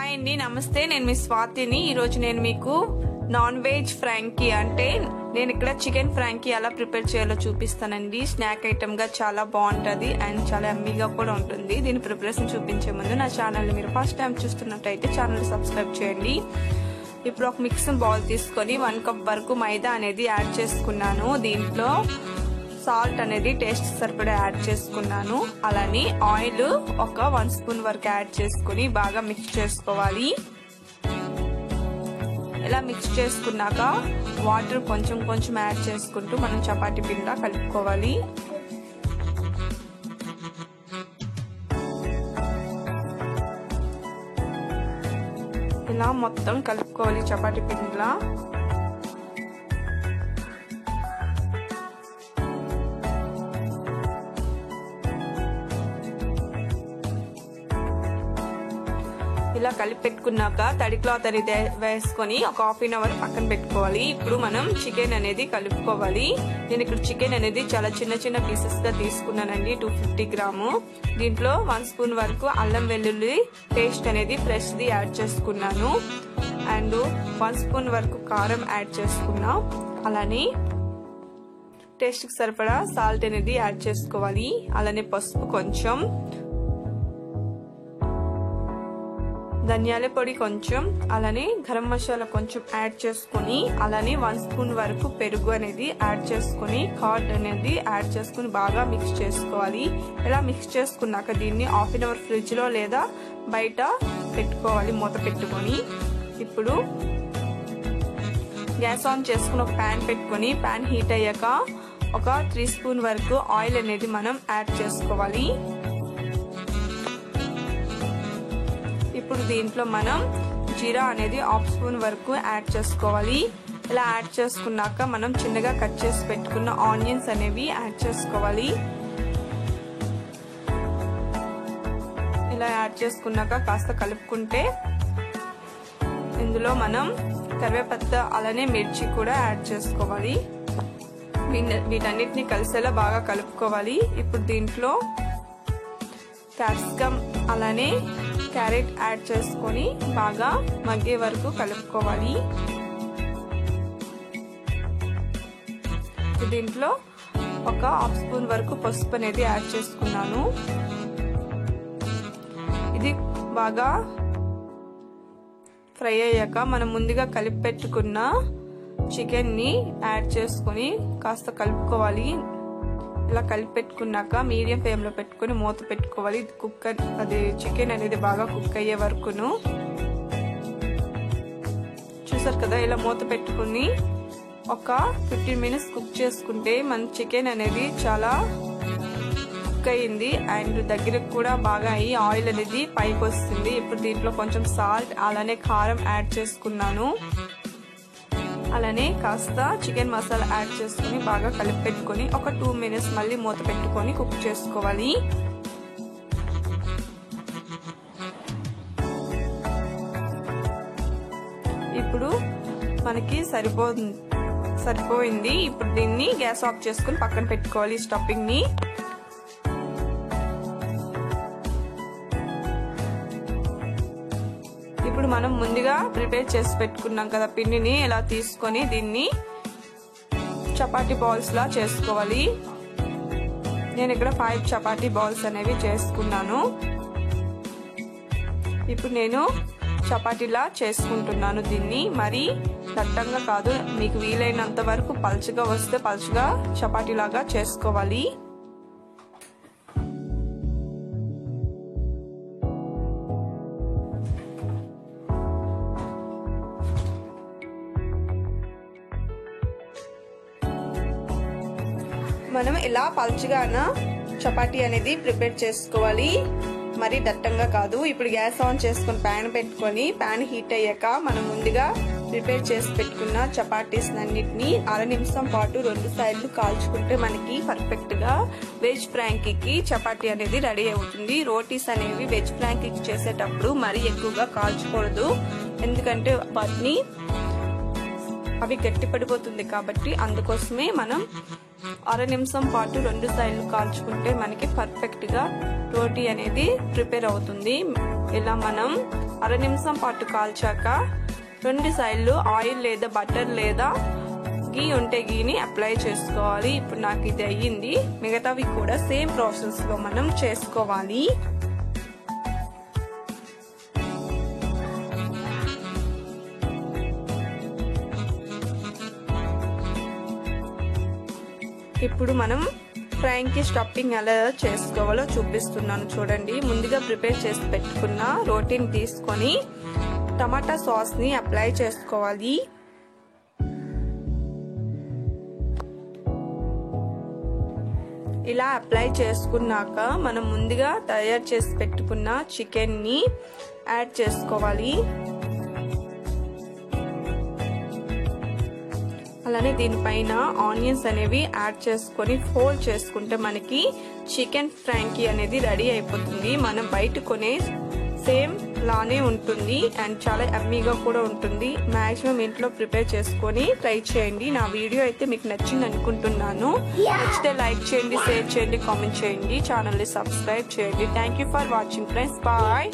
Hi అండి, నమస్తే. నేను మీ స్వాతిని. ఈరోజు నేను మీకు నాన్ వెజ్ ఫ్రాంకీ అంటే నేను ఇక్కడ చికెన్ ఫ్రాంకీ ఎలా ప్రిపేర్ చేయాలో చూపిస్తానండి. స్నాక్ ఐటమ్ గా చాలా బాగుంటుంది అండ్ చాలా యమ్మీగా కూడా ఉంటుంది. దీని ప్రిపరేషన్ చూపించే ముందు నా ఛానల్ని మీరు ఫస్ట్ టైం చూస్తున్నట్టయితే ఛానల్ సబ్స్క్రైబ్ చేయండి. ఇప్పుడు ఒక మిక్సింగ్ బౌల్ తీసుకొని 1 కప్ వరకు మైదా అనేది యాడ్ చేసుకున్నాను. దీంట్లో సాల్ట్ అనేది టేస్ట్ సరిపడా యాడ్ చేసుకున్నాను. అలానే ఆయిల్ ఒక 1 స్పూన్ వరకు యాడ్ చేసుకుని బాగా మిక్స్ చేసుకోవాలి. ఇలా మిక్స్ చేసుకున్నాక వాటర్ కొంచెం కొంచెం యాడ్ చేసుకుంటూ మనం చపాతీ పిండిలా కలుపుకోవాలి. ఇలా మొత్తం కలుపుకోవాలి చపాతీ పిండిలా. ఇలా కలిపి పెట్టుకున్నాక తడి క్లాత్ అనేది వేసుకొని ఒక ½ అవర్ పక్కన పెట్టుకోవాలి. ఇప్పుడు మనం చికెన్ అనేది కలుపుకోవాలి. నేను ఇక్కడ చికెన్ అనేది చాలా చిన్న చిన్న పీసెస్ గా తీసుకున్నానండి, 250 గ్రాము. దీంట్లో 1 స్పూన్ వరకు అల్లం వెల్లుల్లి పేస్ట్ అనేది ఫ్రెష్ ది యాడ్ చేసుకున్నాను. అండ్ 1 స్పూన్ వరకు కారం యాడ్ చేసుకున్నా. అలానే టేస్ట్ కి సరిపడా సాల్ట్ అనేది యాడ్ చేసుకోవాలి. అలానే పసుపు కొంచెం, ధనియాల పొడి కొంచెం, అలానే గరం మసాలా కొంచెం యాడ్ చేసుకుని, అలానే 1 స్పూన్ వరకు పెరుగు అనేది యాడ్ చేసుకుని, కర్డ్ అనేది యాడ్ చేసుకుని బాగా మిక్స్ చేసుకోవాలి. ఇలా మిక్స్ చేసుకున్నాక దీన్ని ½ అవర్ ఫ్రిడ్జ్ లో లేదా బయట పెట్టుకోవాలి మూత పెట్టుకొని. ఇప్పుడు గ్యాస్ ఆన్ చేసుకుని ఒక ప్యాన్ పెట్టుకొని ప్యాన్ హీట్ అయ్యాక ఒక 3 స్పూన్ వరకు ఆయిల్ అనేది మనం యాడ్ చేసుకోవాలి. ఇప్పుడు దీంట్లో మనం జీరా అనేది ½ స్పూన్ వరకు యాడ్ చేసుకోవాలి. ఇలా యాడ్ చేసుకున్నాక మనం చిన్నగా కట్ చేసి పెట్టుకున్న ఆనియన్స్ అనేవి యాడ్ చేసుకోవాలి. ఇలా యాడ్ చేసుకున్నాక కాస్త కలుపుకుంటే ఇందులో మనం కరివేపత్త అలానే మిర్చి కూడా యాడ్ చేసుకోవాలి. వీటన్నిటిని కలిసేలా బాగా కలుపుకోవాలి. ఇప్పుడు దీంట్లో క్యాప్సికమ్ అలానే క్యారెట్ యాడ్ చేసుకొని బాగా మగ్గే వరకు కలుపుకోవాలి. దీంట్లో ఒక ½ స్పూన్ వరకు పసుపు అనేది యాడ్ చేసుకున్నాను. ఇది బాగా ఫ్రై అయ్యాక మనం ముందుగా కలిపి పెట్టుకున్న చికెన్ ని యాడ్ చేసుకొని కాస్త కలుపుకోవాలి. ఇలా కలిపి పెట్టుకున్నాక మీడియం ఫ్లేమ్ లో పెట్టుకుని మూత పెట్టుకోవాలి. అది చికెన్ అనేది బాగా కుక్ అయ్యే వరకును. చూసారు కదా, ఇలా మూత పెట్టుకుని ఒక 15 మినిట్స్ కుక్ చేసుకుంటే మన చికెన్ అనేది చాలా కుక్ అయ్యింది అండ్ దగ్గరకు కూడా బాగా అయ్యి ఆయిల్ అనేది పైకి వస్తుంది. ఇప్పుడు దీంట్లో కొంచెం సాల్ట్ అలానే కారం యాడ్ చేసుకున్నాను. అలానే కాస్త చికెన్ మసాలా యాడ్ చేసుకుని బాగా కలిపి పెట్టుకొని ఒక 2 మినిట్స్ మళ్ళీ మూత పెట్టుకొని కుక్ చేసుకోవాలి. ఇప్పుడు మనకి సరిపోయింది. ఇప్పుడు దీన్ని గ్యాస్ ఆఫ్ చేసుకుని పక్కన పెట్టుకోవాలి స్టఫింగ్ ని. ఇప్పుడు మనం ముందుగా ప్రిపేర్ చేసి పెట్టుకున్నాం కదా పిండిని, ఇలా తీసుకొని దీన్ని చపాతీ బాల్స్ లా చేసుకోవాలి. నేను ఇక్కడ 5 చపాతీ బాల్స్ అనేవి చేసుకున్నాను. ఇప్పుడు నేను చపాతీలా చేసుకుంటున్నాను. దీన్ని మరి దట్టంగా కాదు, మీకు వీలైనంత వరకు పలుచగా వస్తే పలుచగా చపాతీలాగా చేసుకోవాలి. మనం ఇలా పలుచగాన చపాతీ అనేది ప్రిపేర్ చేసుకోవాలి, మరి దట్టంగా కాదు. ఇప్పుడు గ్యాస్ ఆన్ చేసుకుని ప్యాన్ పెట్టుకొని ప్యాన్ హీట్ అయ్యాక మనం ముందుగా ప్రిపేర్ చేసి పెట్టుకున్న చపాతీస్ అన్నిటిని 1/2 నిమిషం పాటు 2 సైడ్లు కాల్చుకుంటే మనకి పర్ఫెక్ట్ గా వెజ్ ఫ్రాంకీకి చపాతీ అనేది రెడీ అవుతుంది. రోటీస్ అనేవి వెజ్ ఫ్రాంకీకి చేసేటప్పుడు మరీ ఎక్కువగా కాల్చకూడదు, ఎందుకంటే వాటిని అవి గట్టి పడిపోతుంది కాబట్టి. అందుకోసమే మనం 1/2 నిమిషం పాటు 2 సైడ్లు కాల్చుకుంటే మనకి పర్ఫెక్ట్ గా రోటీ అనేది ప్రిపేర్ అవుతుంది. ఇలా మనం అర నిమిషం పాటు కాల్చాక 2 సైడ్లు ఆయిల్ లేదా బటర్ లేదా గీ ఉంటే గీని అప్లై చేసుకోవాలి. ఇప్పుడు నాకు ఇది అయ్యింది. మిగతావి కూడా సేమ్ ప్రాసెస్ లో మనం చేసుకోవాలి. ఇప్పుడు మనం ఫ్రైకి స్టఫింగ్ ఎలా చేసుకోవాలో చూపిస్తున్నాను చూడండి. ముందుగా ప్రిపేర్ చేసి పెట్టుకున్న రోటీని తీసుకొని టమాటా సాస్ ని అప్లై చేసుకోవాలి. ఇలా అప్లై చేసుకున్నాక మనం ముందుగా తయారు చేసి పెట్టుకున్న చికెన్ ని యాడ్ చేసుకోవాలి. అలానే దీనిపైన ఆనియన్స్ అనేవి యాడ్ చేసుకొని ఫోల్డ్ చేసుకుంటే మనకి చికెన్ ఫ్రాంకీ అనేది రెడీ అయిపోతుంది. మనం బయట కొనే సేమ్ లానే ఉంటుంది అండ్ చాలా యమ్మీగా కూడా ఉంటుంది. మాక్సిమం ఇంట్లో ప్రిపేర్ చేసుకొని ట్రై చేయండి. నా వీడియో అయితే మీకు నచ్చింది అనుకుంటున్నాను. నచ్చితే లైక్ చేయండి, షేర్ చేయండి, కామెంట్ చేయండి, ఛానల్ ని సబ్స్క్రైబ్ చేయండి. Thank you for watching friends. Bye.